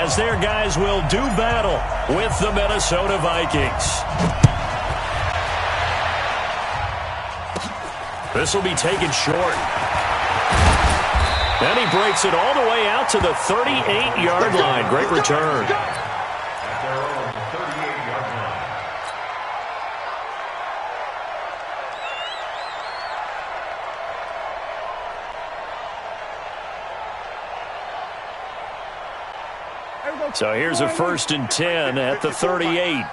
as their guys will do battle with the Minnesota Vikings. This will be taken short. And he breaks it all the way out to the 38-yard line. Great return. So here's a 1st and 10 at the 38.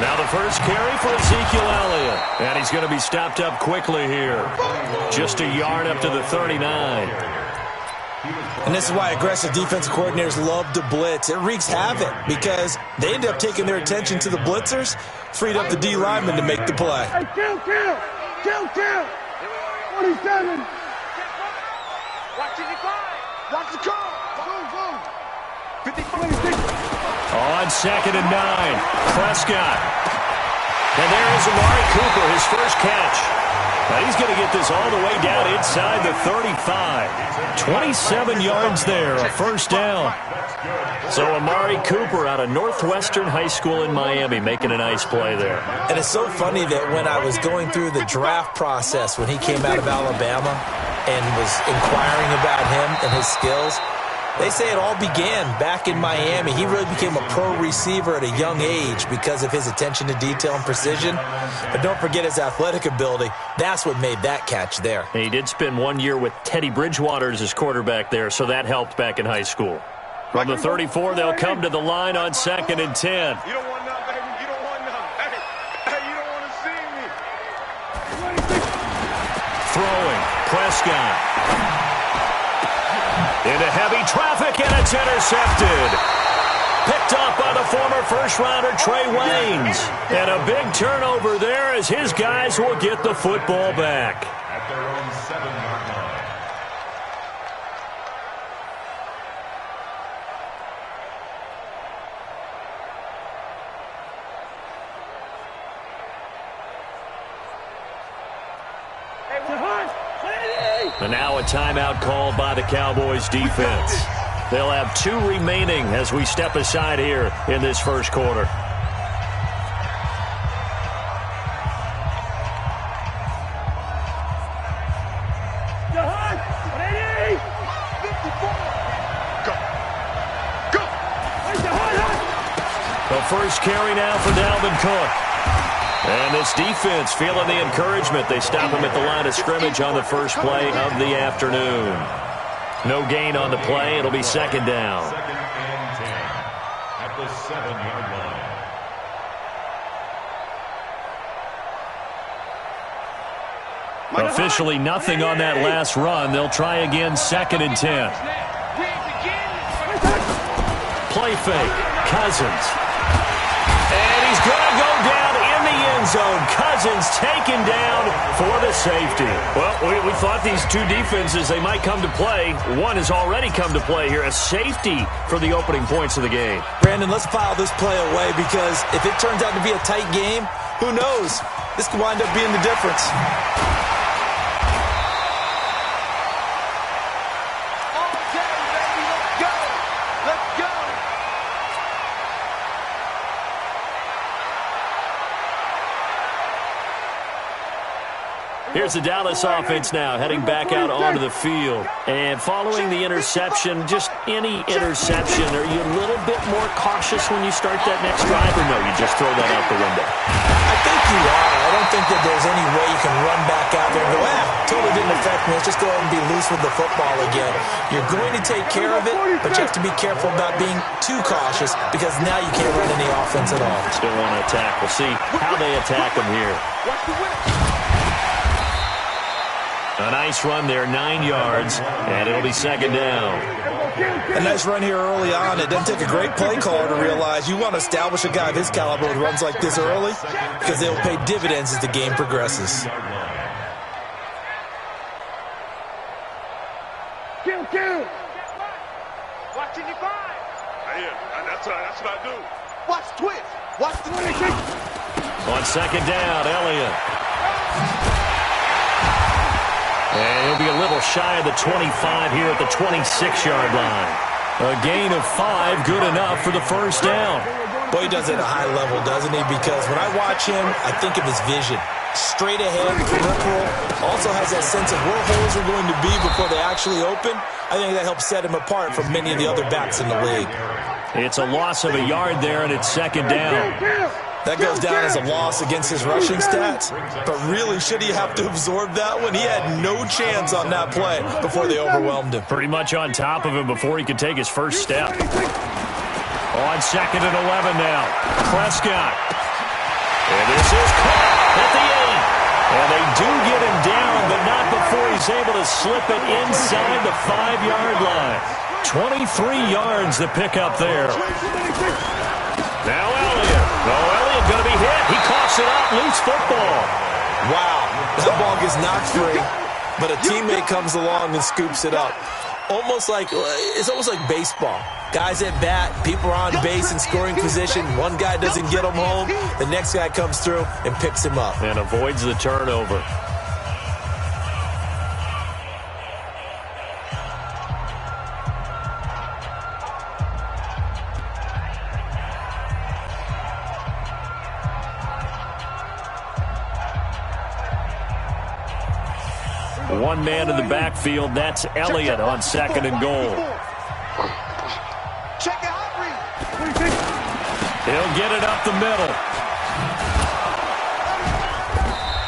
Now the first carry for Ezekiel Elliott. And he's going to be stopped up quickly here. Just a yard up to the 39. And this is why aggressive defensive coordinators love to blitz. It wreaks havoc because they end up taking their attention to the blitzers, freed up the D lineman to make the play. Hey, kill. 27. Watch it, watch the call. Go. 56. On 2nd and 9, Prescott. And there is Amari Cooper, his first catch. Now he's going to get this all the way down inside the 35. 27 yards there, a first down. So Amari Cooper out of Northwestern High School in Miami making a nice play there. And it's so funny that when I was going through the draft process when he came out of Alabama and was inquiring about him and his skills, they say it all began back in Miami. He really became a pro receiver at a young age because of his attention to detail and precision. But don't forget his athletic ability. That's what made that catch there. And he did spend 1 year with Teddy Bridgewater as his quarterback there, so that helped back in high school. From the 34, they'll come to the line on 2nd and 10. You don't want none, baby. You don't want none. Hey, you don't want to see me. Throwing, Prescott. Into heavy traffic, and it's intercepted. Picked up by the former first-rounder Trey Waynes. And a big turnover there as his guys will get the football back. At their own 7-yard line. And now a timeout called by the Cowboys defense. They'll have 2 remaining as we step aside here in this first quarter. The first carry now for Dalvin Cook. And this defense feeling the encouragement. They stop him at the line of scrimmage on the first play of the afternoon. No gain on the play. It'll be 2nd down. 2nd and 10 at the 7-yard line. Officially nothing on that last run. They'll try again 2nd and 10. Play fake. Cousins. And he's going to go down in the end zone. Cousins taken down for the safety. Well, we thought these two defenses, they might come to play. One has already come to play here. A safety for the opening points of the game. Brandon, let's file this play away because if it turns out to be a tight game, who knows? This could wind up being the difference. Here's the Dallas offense now heading back out onto the field. And following the interception, just any interception, are you a little bit more cautious when you start that next drive, or no, you just throw that out the window? I think you are. I don't think that there's any way you can run back out there and go, totally didn't affect me. Let's just go ahead and be loose with the football again. You're going to take care of it, but you have to be careful about being too cautious because now you can't run any offense at all. Still want to attack. We'll see how they attack them here. A nice run there, 9 yards, and it'll be 2nd down. A nice run here early on. It doesn't take a great play caller to realize you want to establish a guy of his caliber with runs like this early because they'll pay dividends as the game progresses. Kill. Watch it, divide. That's what I do. Watch twist. Watch the 26. On 2nd down, Elliott. And he'll be a little shy of the 25 here at the 26-yard line. A gain of 5, good enough for the first down. Boy, he does it at a high level, doesn't he? Because when I watch him, I think of his vision. Straight ahead, peripheral. Also has that sense of where holes are going to be before they actually open. I think that helps set him apart from many of the other backs in the league. It's a loss of a yard there, and it's second down. That goes down as a loss against his rushing stats. But really, should he have to absorb that one? He had no chance on that play before they overwhelmed him. Pretty much on top of him before he could take his first step. On second and 11 now. Prescott. And this is caught at the end. And they do get him down, but not before he's able to slip it inside the 5-yard line. 23 yards to pick up there. Now Elliott. Elliott going to be hit. He coughs it up, loose football. Wow, that ball gets knocked free, but a teammate comes along and scoops it up. It's almost like baseball. Guys at bat, people are on base in scoring position. One guy doesn't get him home. The next guy comes through and picks him up. And avoids the turnover. One man in the backfield, that's Elliott on second and goal. He'll get it up the middle.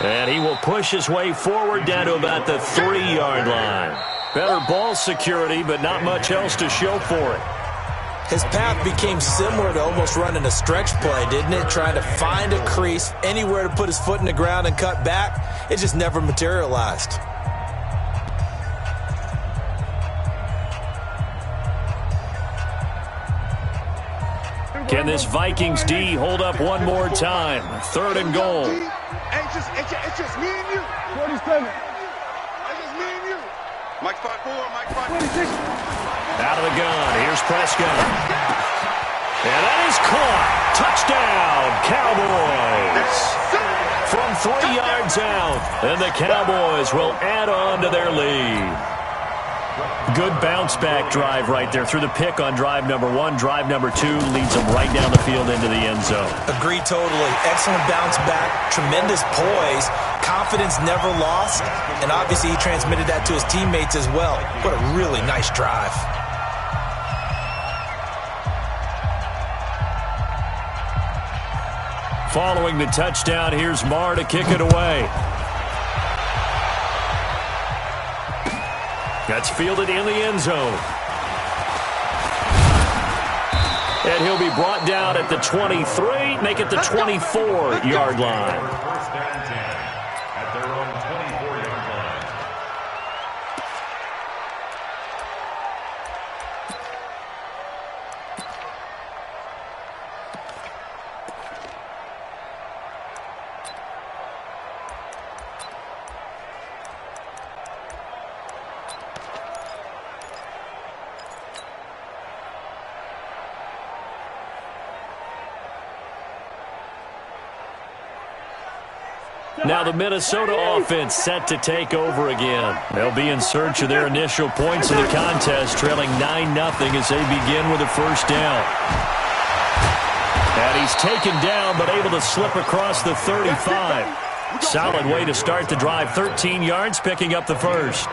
And he will push his way forward down to about the 3-yard line. Better ball security, but not much else to show for it. His path became similar to almost running a stretch play, didn't it? Trying to find a crease, anywhere to put his foot in the ground and cut back. It just never materialized. Can this Vikings D hold up one more time? Third and goal. It's just me and you. 47. It's just me and you. Mike 5-4, Mike 5-4. Out of the gun. Here's Prescott. And that is caught. Touchdown, Cowboys. From 3 yards out. And the Cowboys will add on to their lead. Good bounce-back drive right there through the pick on drive number 1. Drive number 2 leads them right down the field into the end zone. Agree totally. Excellent bounce back, tremendous poise, confidence never lost, and obviously he transmitted that to his teammates as well. What a really nice drive. Following the touchdown, here's Marr to kick it away. That's fielded in the end zone. And he'll be brought down at the 23, make it the 24-yard line. First down 10 at their own 24-yard line. Now the Minnesota offense set to take over again. They'll be in search of their initial points in the contest, trailing 9-0 as they begin with a first down. And he's taken down, but able to slip across the 35. Solid way to start the drive. 13 yards, picking up the first.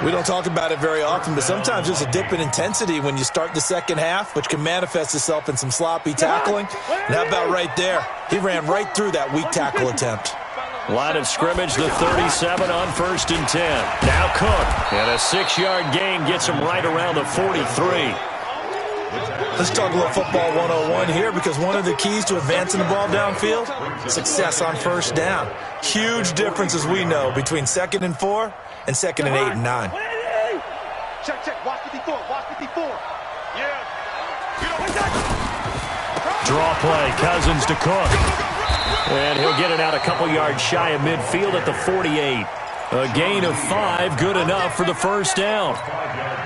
We don't talk about it very often, but sometimes there's a dip in intensity when you start the second half, which can manifest itself in some sloppy tackling. And how about right there? He ran right through that weak tackle attempt. Line of scrimmage, the 37 on 1st and 10. Now Cook, and a 6-yard gain gets him right around the 43. Let's talk a little football 101 here, because one of the keys to advancing the ball downfield, success on first down. Huge difference, as we know, between 2nd and 4 and 2nd and 8 and 9. Check. Watch 54. Watch 54. Yeah. Draw play, Cousins to Cook. And he'll get it out a couple yards shy of midfield at the 48. A gain of 5, good enough for the first down.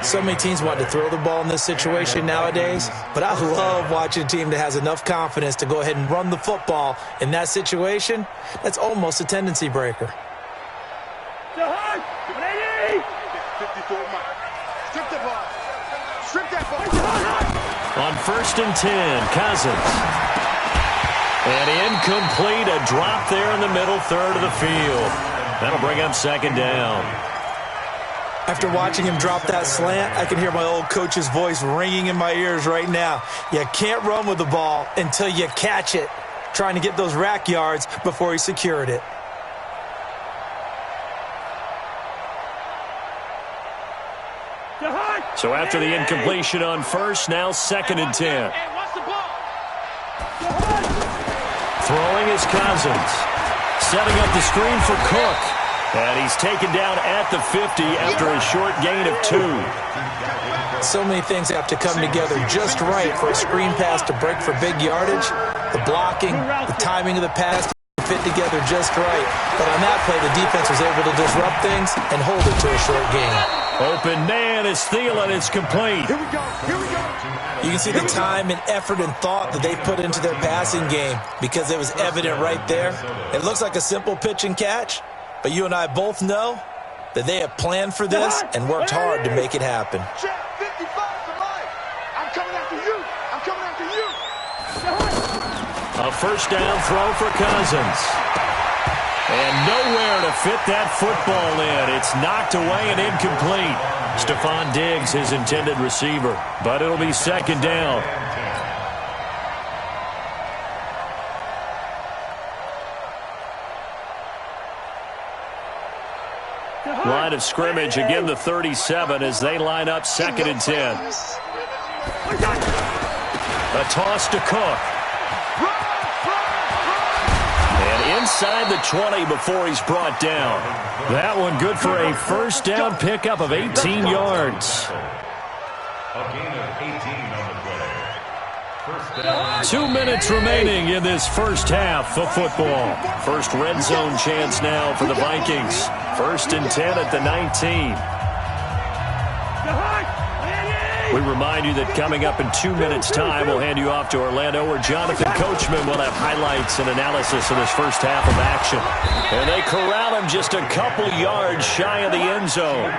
So many teams want to throw the ball in this situation nowadays, but I love watching a team that has enough confidence to go ahead and run the football in that situation. That's almost a tendency breaker. before mine. Strip the ball. Strip that ball. On 1st and 10, Cousins. And incomplete, a drop there in the middle third of the field. That'll bring up 2nd down. After watching him drop that slant, I can hear my old coach's voice ringing in my ears right now. You can't run with the ball until you catch it. Trying to get those rack yards before he secured it. So after the incompletion on 1st, now 2nd and 10. Throwing is Cousins. Setting up the screen for Cook. And he's taken down at the 50 after a short gain of 2. So many things have to come together just right for a screen pass to break for big yardage. The blocking, the timing of the pass fit together just right. But on that play, the defense was able to disrupt things and hold it to a short gain. Open man is Thielen. It's complete. Here we go. Here we go. You can see the time and effort and thought that they put into their passing game because it was evident right there. It looks like a simple pitch and catch, but you and I both know that they have planned for this and worked hard to make it happen. Check 55 for mine. I'm coming after you. I'm coming after you. A 1st down throw for Cousins. And nowhere to fit that football in. It's knocked away and incomplete. Stephon Diggs, his intended receiver. But it'll be 2nd down. Line of scrimmage, again the 37 as they line up 2nd and 10. A toss to Cook. And inside the 20 before he's brought down. That one good for a 1st down pickup of 18 yards. A gain of 18 on the play. 1st down. 2 minutes remaining in this 1st half of football. First red zone chance now for the Vikings. 1st and 10 at the 19. We remind you that coming up in 2 minutes' time, we'll hand you off to Orlando, where Jonathan Coachman will have highlights and analysis of this 1st half of action. And they corral him just a couple yards shy of the end zone.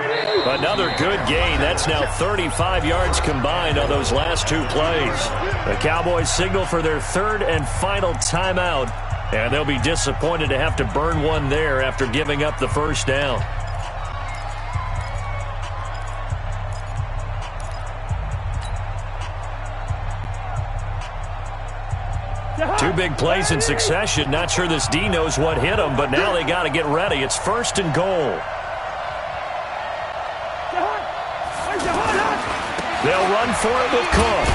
Another good gain. That's now 35 yards combined on those last 2 plays. The Cowboys signal for their 3rd and final timeout, and they'll be disappointed to have to burn one there after giving up the 1st down. Two big plays in succession. Not sure this D knows what hit him, but now they got to get ready. It's 1st and goal. They'll run for it with Cook.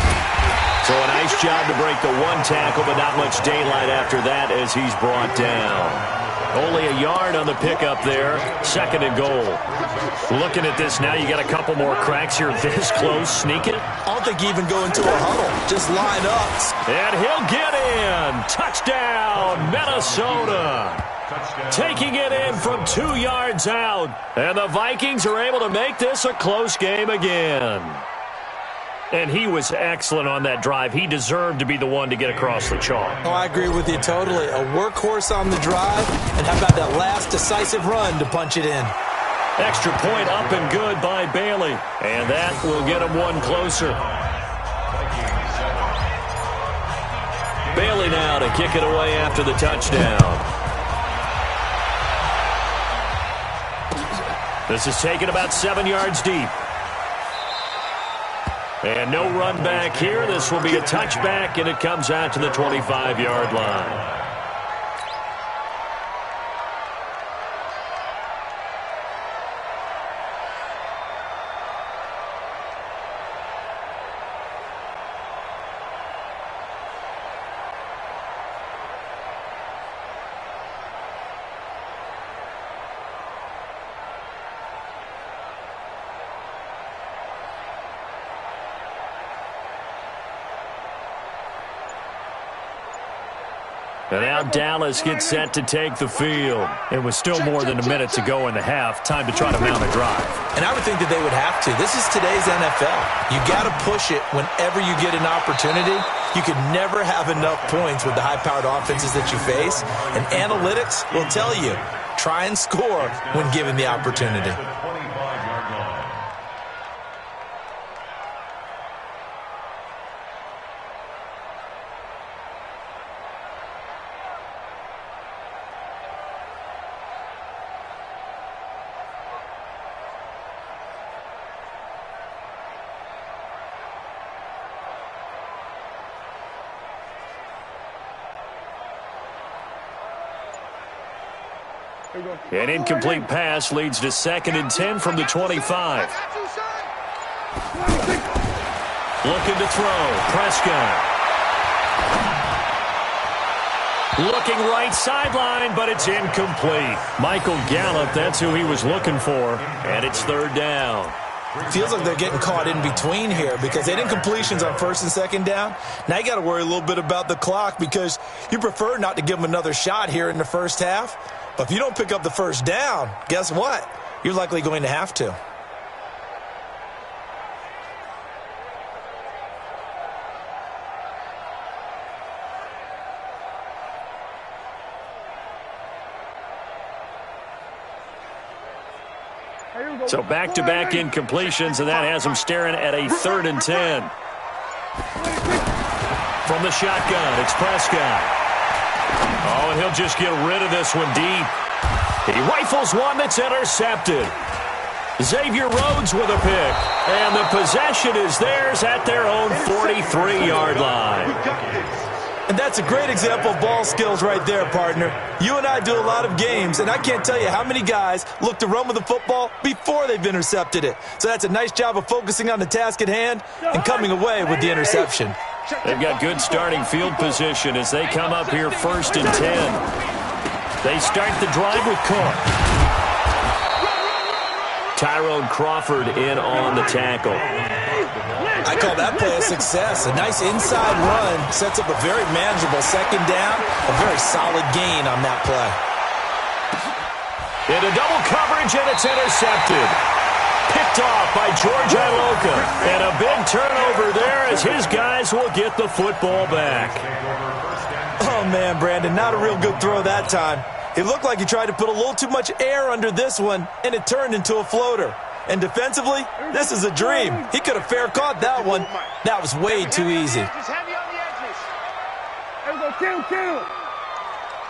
So a nice job to break the 1 tackle, but not much daylight after that as he's brought down. Only a yard on the pickup there. 2nd and goal. Looking at this now, you got a couple more cracks here this close. Sneak it. I don't think you even go into a huddle. Just line up. And he'll get in. Touchdown, Minnesota. Taking it in from 2 yards out. And the Vikings are able to make this a close game again. And he was excellent on that drive. He deserved to be the one to get across the chalk. Oh, I agree with you totally. A workhorse on the drive. And how about that last decisive run to punch it in? Extra point up and good by Bailey. And that will get him one closer. Bailey now to kick it away after the touchdown. This is taken about 7 yards deep. And no run back here. This will be a touchback, and it comes out to the 25-yard line. And now Dallas gets set to take the field. It was still more than a minute to go in the half. Time to try to mount a drive. And I would think that they would have to. This is today's NFL. You got to push it whenever you get an opportunity. You could never have enough points with the high-powered offenses that you face. And analytics will tell you, try and score when given the opportunity. An incomplete pass leads to 2nd and 10 from the 25. Looking to throw. Prescott. Looking right sideline, but it's incomplete. Michael Gallup, that's who he was looking for, and it's 3rd down. Feels like they're getting caught in between here because they did incompletions on 1st and 2nd down. Now you got to worry a little bit about the clock because you prefer not to give them another shot here in the first half. But if you don't pick up the 1st down, guess what? You're likely going to have to. So back-to-back incompletions, and that has him staring at a 3rd and 10. From the shotgun, it's Prescott. Oh, and he'll just get rid of this one deep. He rifles one that's intercepted. Xavier Rhodes with a pick. And the possession is theirs at their own 43-yard line. And that's a great example of ball skills right there, partner. You and I do a lot of games, and I can't tell you how many guys look to run with the football before they've intercepted it. So that's a nice job of focusing on the task at hand and coming away with the interception. They've got good starting field position as they come up here 1st and 10. They start the drive with Cook. Tyrone Crawford in on the tackle. I call that play a success. A nice inside run sets up a very manageable 2nd down. A very solid gain on that play. Into double coverage, and it's intercepted. Picked off by George Iloka. And a big turnover there as his guys will get the football back. Oh, man, Brandon, not a real good throw that time. It looked like he tried to put a little too much air under this one, and it turned into a floater. And defensively, this is a dream. He could have fair caught that one. That was way too easy. Just heavy on the edges. There we go, kill.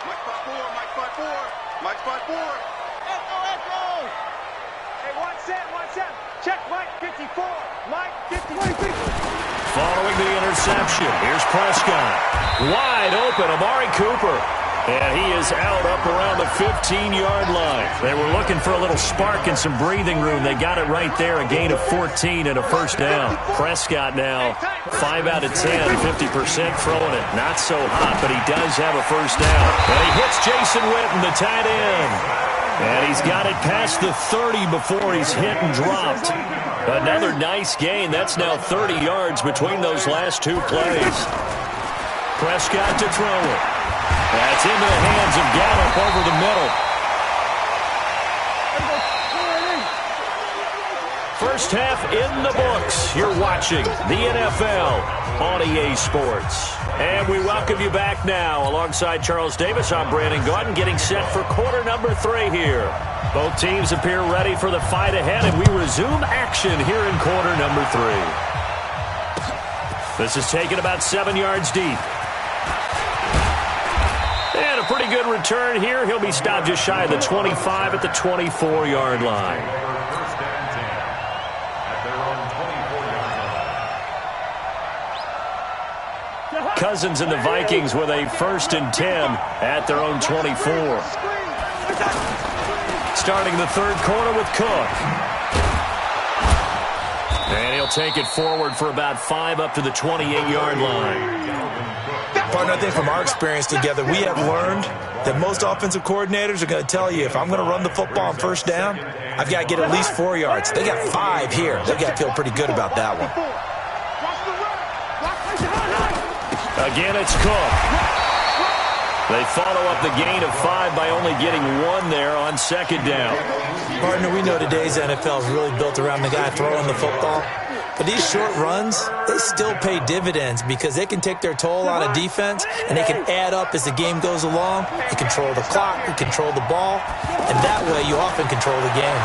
Mike spot 4. Mike spot 4. Echo. Hey, 1-7. Check Mike 54. Mike 54. Following the interception, here's Prescott. Wide open, Amari Cooper. And he is out up around the 15-yard line. They were looking for a little spark and some breathing room. They got it right there, a gain of 14 and a 1st down. Prescott now 5 out of 10, 50% throwing it. Not so hot, but he does have a 1st down. And he hits Jason Witten, the tight end. And he's got it past the 30 before he's hit and dropped. Another nice gain. That's now 30 yards between those last 2 plays. Prescott to throw it. That's into the hands of Gallup over the middle. First half in the books. You're watching the NFL on EA Sports. And we welcome you back now. Alongside Charles Davis, I'm Brandon Gordon, getting set for quarter number 3 here. Both teams appear ready for the fight ahead, and we resume action here in quarter number 3. This is taken about 7 yards deep. And a pretty good return here. He'll be stopped just shy of the 25 at the 24-yard line. Cousins and the Vikings with a 1st and 10 at their own 24. Starting the 3rd quarter with Cook. And he'll take it forward for about 5 up to the 28-yard line. Partner, I think from our experience together, we have learned that most offensive coordinators are going to tell you if I'm going to run the football on 1st down, I've got to get at least 4 yards. They got 5 here. They got to feel pretty good about that one. Again, it's Cook. They follow up the gain of 5 by only getting 1 there on 2nd down. Partner, we know today's NFL is really built around the guy throwing the football. But these short runs, they still pay dividends because they can take their toll on a defense and they can add up as the game goes along. You control the clock, you control the ball, and that way you often control the game.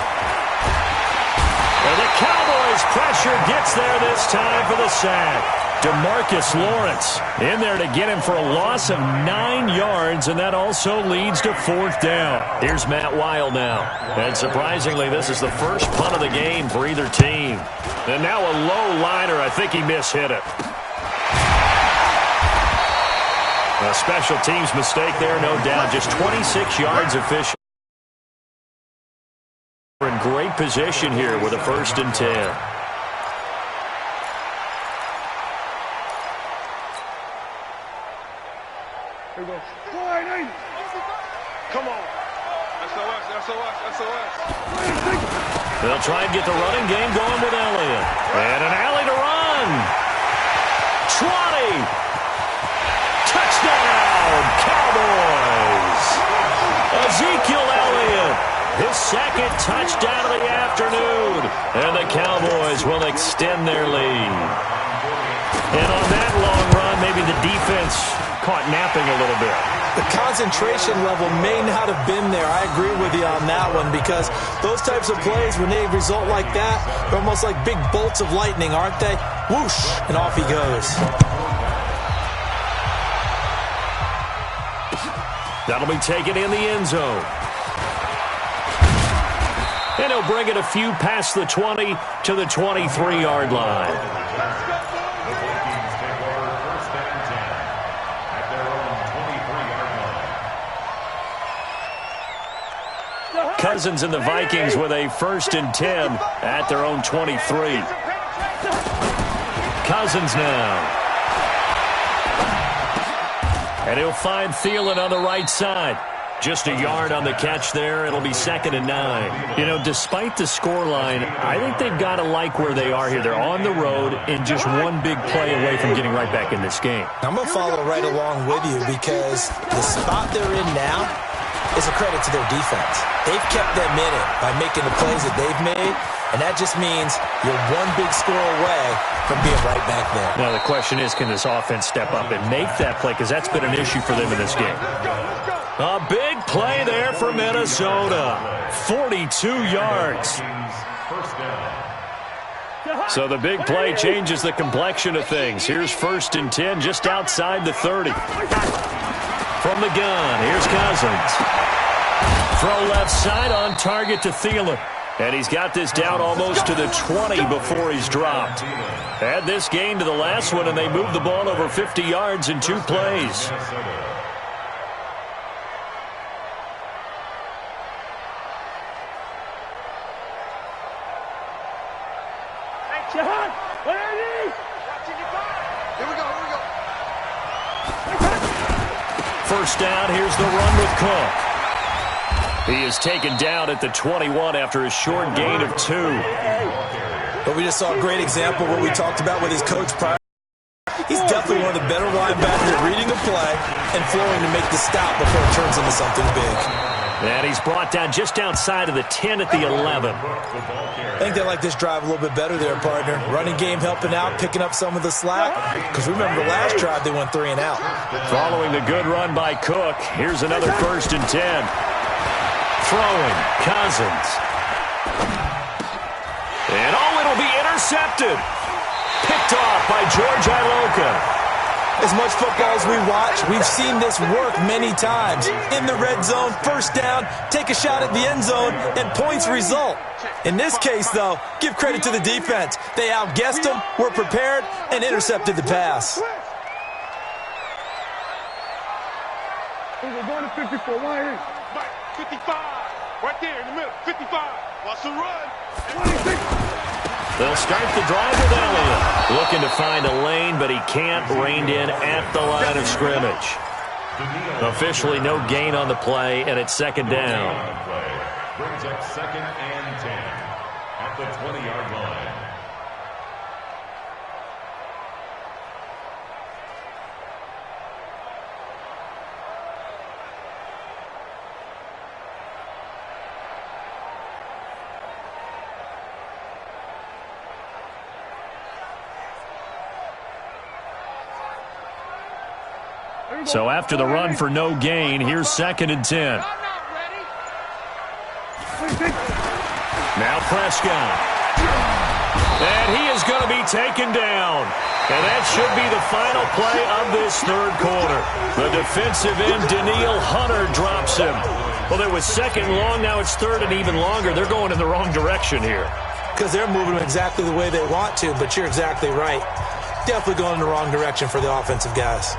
And the Cowboys' pressure gets there this time for the sack. DeMarcus Lawrence in there to get him for a loss of 9 yards, and that also leads to 4th down. Here's Matt Weil now. And surprisingly, this is the first punt of the game for either team. And now a low liner. I think he mishit it. A special teams mistake there, no doubt. Just 26 yards of fishing. in great position here with a 1st and 10. Here we go. Come on. SOS, SOS, SOS. They'll try and get the running game going with Elliott. And an alley to run. 20. Touchdown, Cowboys. Ezekiel Elliott, his 2nd touchdown of the afternoon. And the Cowboys will extend their lead. And on that long run, maybe the defense caught napping a little bit. The concentration level may not have been there. I agree with you on that one, because those types of plays, when they result like that, they're almost like big bolts of lightning, aren't they? Whoosh, and off he goes. That'll be taken in the end zone. And he'll bring it a few past the 20 to the 23-yard line. Cousins and the Vikings with a 1st and 10 at their own 23. Cousins now. And he'll find Thielen on the right side. Just a yard on the catch there. It'll be 2nd and 9. You know, despite the scoreline, I think they've got to like where they are here. They're on the road and just one big play away from getting right back in this game. I'm going to follow right along with you, because the spot they're in now is a credit to their defense. They've kept them in it by making the plays that they've made, and that just means you're one big score away from being right back there. Now the question is, can this offense step up and make that play? Because that's been an issue for them in this game. A big play there for Minnesota. 42 yards. So the big play changes the complexion of things. Here's 1st and 10 just outside the 30. From the gun, here's Cousins. Throw left side on target to Thielen. And he's got this down almost to the 20 before he's dropped. Add this gain to the last one, and they moved the ball over 50 yards in 2 plays. First down, here's the run with Cook. He is taken down at the 21 after a short gain of 2. But we just saw a great example of what we talked about with his coach prior. He's definitely one of the better linebackers at reading a play and flowing to make the stop before it turns into something big. And he's brought down just outside of the 10 at the 11. I think they like this drive a little bit better there, partner. Running game helping out, picking up some of the slack. Because remember, the last drive they went 3 and out. Following the good run by Cook, here's another 1st and 10. Throwing, Cousins. And it'll be intercepted. Picked off by George Iloka. As much football as we watch, we've seen this work many times. In the red zone, first down, take a shot at the end zone, and points result. In this case, though, give credit to the defense. They outguessed them, were prepared, and intercepted the pass. We're going to 54. Why 55. Right there in the middle. 55. Watch the run. 26. They'll start the drive with Elliott. Looking to find a lane, but he can't. Reined in at the line of scrimmage. Officially no gain on the play, and it's 2nd down. Brings up 2nd and 10 at the 20-yard line. So after the run for no gain, here's 2nd and 10. Now Prescott. And he is going to be taken down. And that should be the final play of this 3rd quarter. The defensive end, Danielle Hunter, drops him. Well, it was 2nd long, now it's 3rd and even longer. They're going in the wrong direction here. Because they're moving them exactly the way they want to, but you're exactly right. Definitely going in the wrong direction for the offensive guys.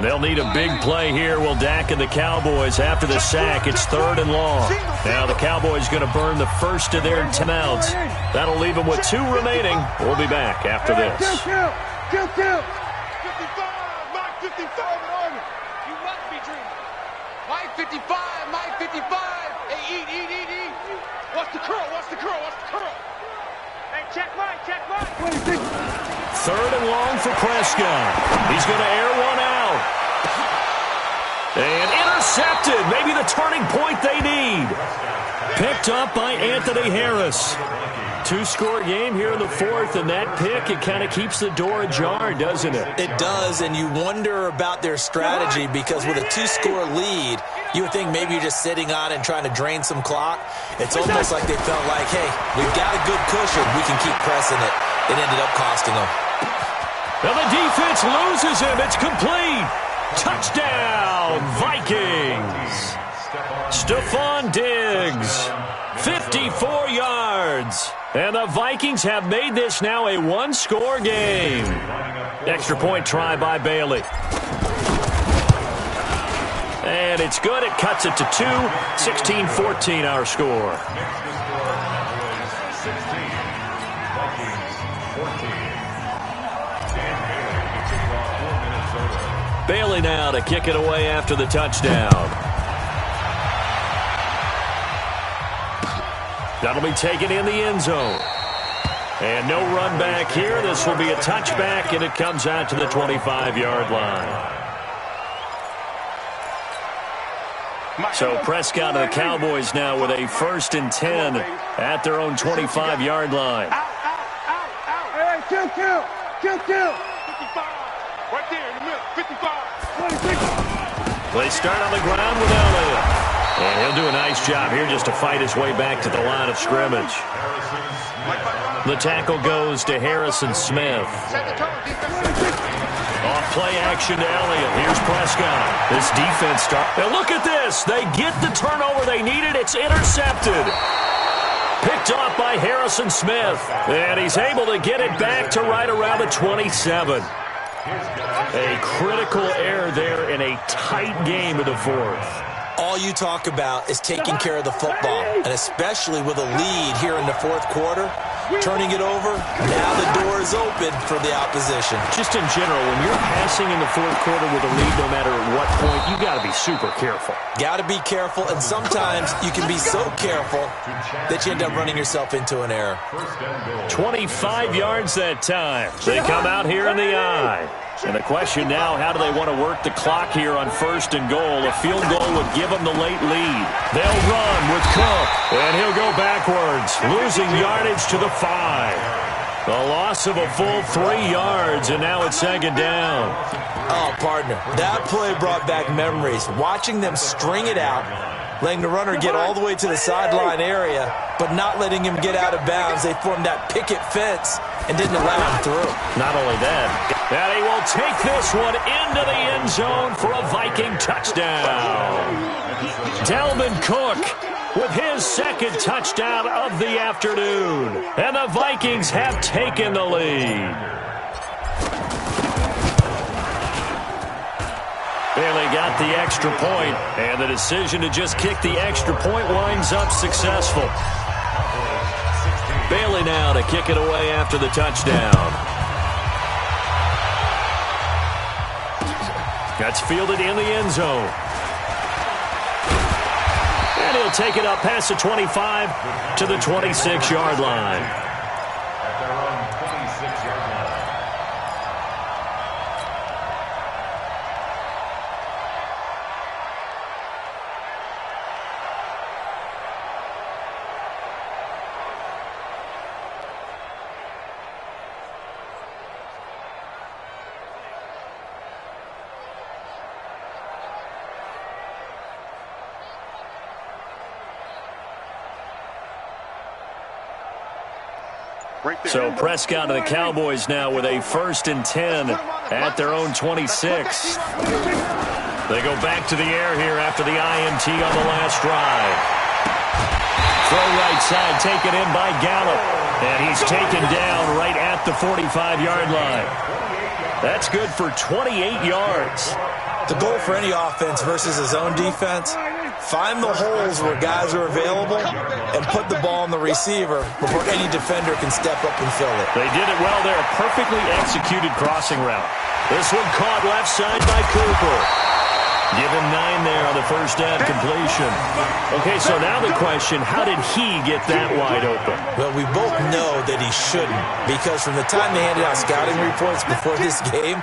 They'll need a big play here. Will Dak and the Cowboys after the sack. It's 3rd and long. Now the Cowboys going to burn the first of their timeouts. That'll leave them with 2 remaining. We'll be back after this. Kill. 55, Mike 55 on it. You must be dreaming. Mike 55. Hey, eat. What's the curl? Hey, check Mike. 3rd and long for Prescott. He's going to air one out. And intercepted. Maybe the turning point they need. Picked up by Anthony Harris. 2-score game here in the 4th, and that pick, it kind of keeps the door ajar, doesn't it? It does, and you wonder about their strategy because with a 2-score lead, you would think maybe you're just sitting on and trying to drain some clock. It's almost like they felt like, hey, we've got a good cushion. We can keep pressing it. It ended up costing them. Now the defense loses him. It's complete. Touchdown, Vikings. Stephon Diggs, 54 yards. And the Vikings have made this now a 1-score game. Extra point try by Bailey. And it's good. It cuts it to 2. 16-14 our score. Bailey now to kick it away after the touchdown. That'll be taken in the end zone. And no run back here. This will be a touchback, and it comes out to the 25-yard line. So Prescott and the Cowboys now with a 1st and 10 at their own 25-yard line. Out. Hey, kill. 55. Right there in the middle. 55. They start on the ground with Elliott. And he'll do a nice job here just to fight his way back to the line of scrimmage. The tackle goes to Harrison Smith. Off play action to Elliott. Here's Prescott. This defense Now look at this. They get the turnover they needed. It's intercepted. Picked off by Harrison Smith. And he's able to get it back to right around the 27. A critical error there in a tight game of the 4th. All you talk about is taking care of the football, and especially with a lead here in the 4th quarter, turning it over, now the door is open for the opposition. Just in general, when you're passing in the 4th quarter with a lead, no matter at what point, you got to be super careful. Got to be careful, and sometimes you can be so careful that you end up running yourself into an error. 25 yards that time. They come out here in the eye. And the question now, how do they want to work the clock here on 1st and goal? A field goal would give them the late lead. They'll run with Cook, and he'll go backwards, losing yardage to the 5. A loss of a full 3 yards, and now it's 2nd down. Oh, partner, that play brought back memories. Watching them string it out, letting the runner get all the way to the sideline area, but not letting him get out of bounds. They formed that picket fence and didn't allow him through. Not only that, and he will take this one into the end zone for a Viking touchdown. Dalvin Cook with his 2nd touchdown of the afternoon. And the Vikings have taken the lead. Bailey got the extra point, and the decision to just kick the extra point winds up successful. Bailey now to kick it away after the touchdown. That's fielded in the end zone. And he'll take it up past the 25 to the 26-yard line. At their own 26-yard line. So Prescott and the Cowboys now with a 1st and 10 at their own 26. They go back to the air here after the INT on the last drive. Throw right side taken in by Gallup. And he's taken down right at the 45-yard line. That's good for 28 yards. The goal for any offense versus his own defense, find the holes where guys are available and put the ball on the receiver before any defender can step up and fill it. They did it well there. Perfectly executed crossing route. This one caught left side by Cooper. Give him 9 there on the first down completion. Okay, so now the question, how did he get that wide open? Well, we both know that he shouldn't, because from the time they handed out scouting reports before this game,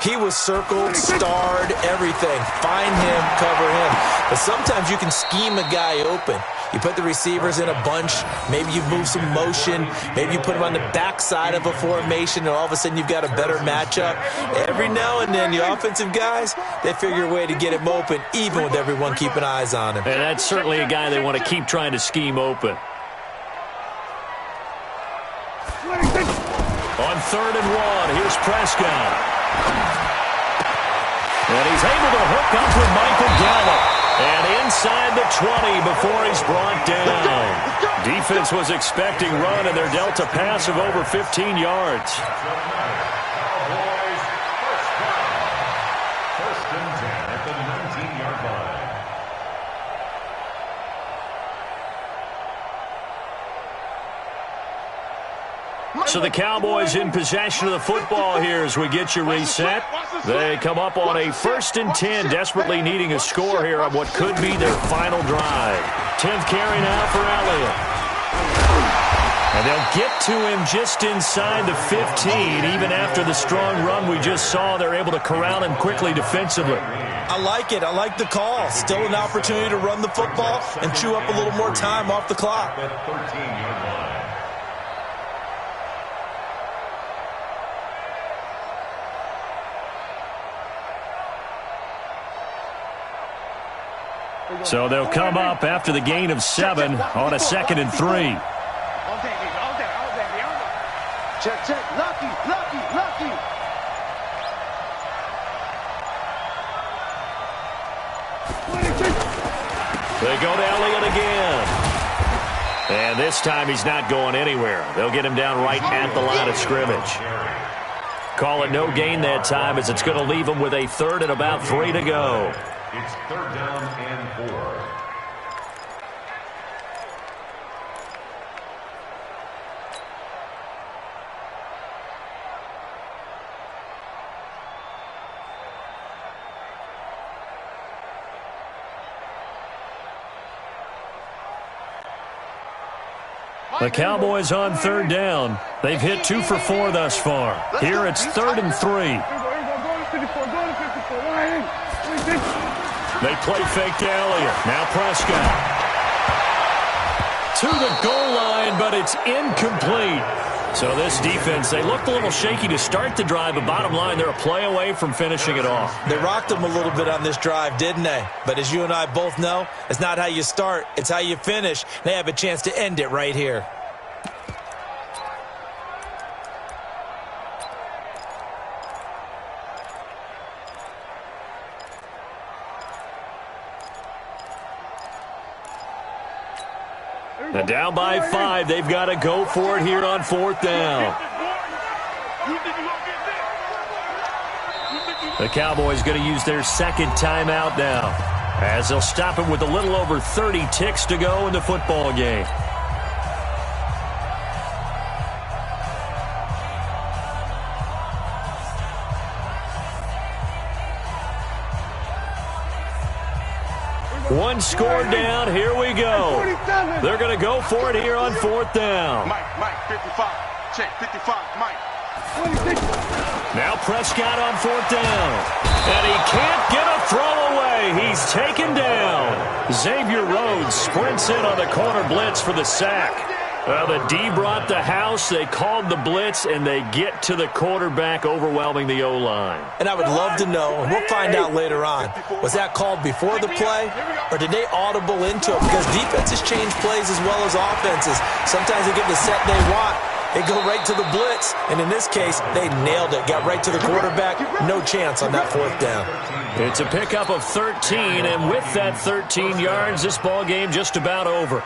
he was circled, starred, everything. Find him, cover him. But sometimes you can scheme a guy open. You put the receivers in a bunch. Maybe you move some motion. Maybe you put them on the backside of a formation, and all of a sudden you've got a better matchup. Every now and then, the offensive guys, they figure a way to get him open, even with everyone keeping eyes on him. And that's certainly a guy they want to keep trying to scheme open. On 3rd and 1, here's Prescott. And he's able to hook up with Michael Gallup. And inside the 20 before he's brought down. Defense was expecting run, and they're dealt a pass of over 15 yards. First and 10 at the 19-yard line. So the Cowboys in possession of the football here as we get you reset. They come up on a 1st and 10, desperately needing a score here on what could be their final drive. 10th carry now for Elliott. And they'll get to him just inside the 15. Even after the strong run we just saw, they're able to corral him quickly defensively. I like it. I like the call. Still an opportunity to run the football and chew up a little more time off the clock. At 13-yard line. So they'll come up after the gain of 7 on a 2nd and 3. All day, baby. All day. All day, baby. Check, check. Lucky, lucky, lucky. They go to Elliott again. And this time he's not going anywhere. They'll get him down right at the line of scrimmage. Call it no gain that time, as it's going to leave him with a 3rd and about 3 to go. It's 3rd down and 4. The Cowboys on 3rd down. They've hit 2 for 4 thus far. Here it's 3rd and 3. They play fake to Elliott. Now Prescott. To the goal line, but it's incomplete. So this defense, they looked a little shaky to start the drive, but bottom line, they're a play away from finishing it off. They rocked them a little bit on this drive, didn't they? But as you and I both know, it's not how you start, it's how you finish. They have a chance to end it right here. And down by 5, they've got to go for it here on 4th down. The Cowboys going to use their 2nd timeout now, as they'll stop it with a little over 30 ticks to go in the football game. One score down, here we go. They're going to go for it here on 4th down. Mike, 55. Check, 55, Mike. Now Prescott on 4th down. And he can't get a throw away. He's taken down. Xavier Rhodes sprints in on the corner blitz for the sack. Well, the D brought the house. They called the blitz, and they get to the quarterback, overwhelming the O-line. And I would love to know, and we'll find out later on, was that called before the play, or did they audible into it? Because defenses change plays as well as offenses. Sometimes they get the set they want. They go right to the blitz, and in this case, they nailed it. Got right to the quarterback. No chance on that 4th down. It's a pickup of 13, and with that 13 yards, this ball game just about over.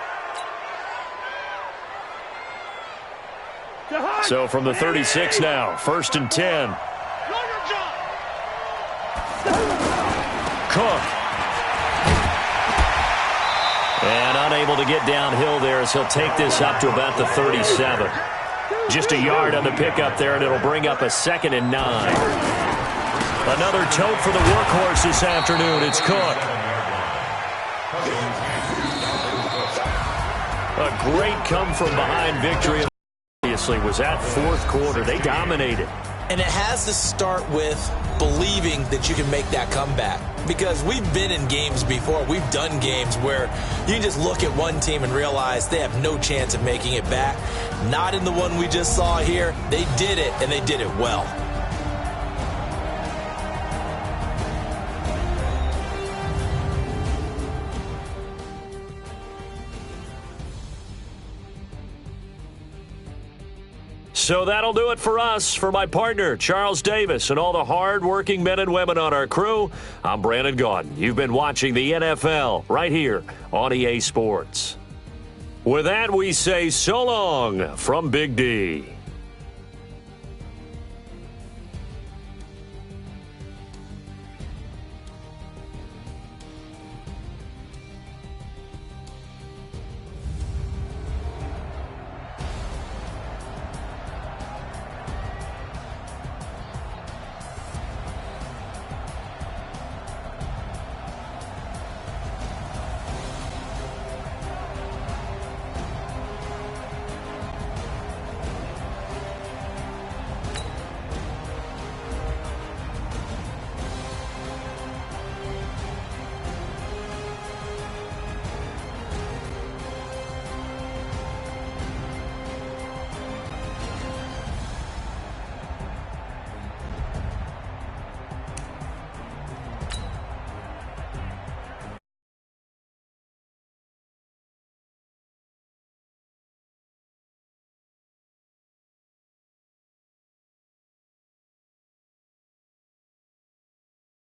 So from the 36 now, 1st and 10. Cook. And unable to get downhill there as he'll take this up to about the 37. Just a yard on the pickup there, and it'll bring up a 2nd and 9. Another tote for the workhorse this afternoon. It's Cook. A great come-from-behind victory. Obviously, was that fourth quarter. They dominated. And it has to start with believing that you can make that comeback. Because we've been in games before. We've done games where you can just look at one team and realize they have no chance of making it back. Not in the one we just saw here. They did it, and they did it well. So that'll do it for us. For my partner, Charles Davis, and all the hard-working men and women on our crew, I'm Brandon Gaudin. You've been watching the NFL right here on EA Sports. With that, we say so long from Big D.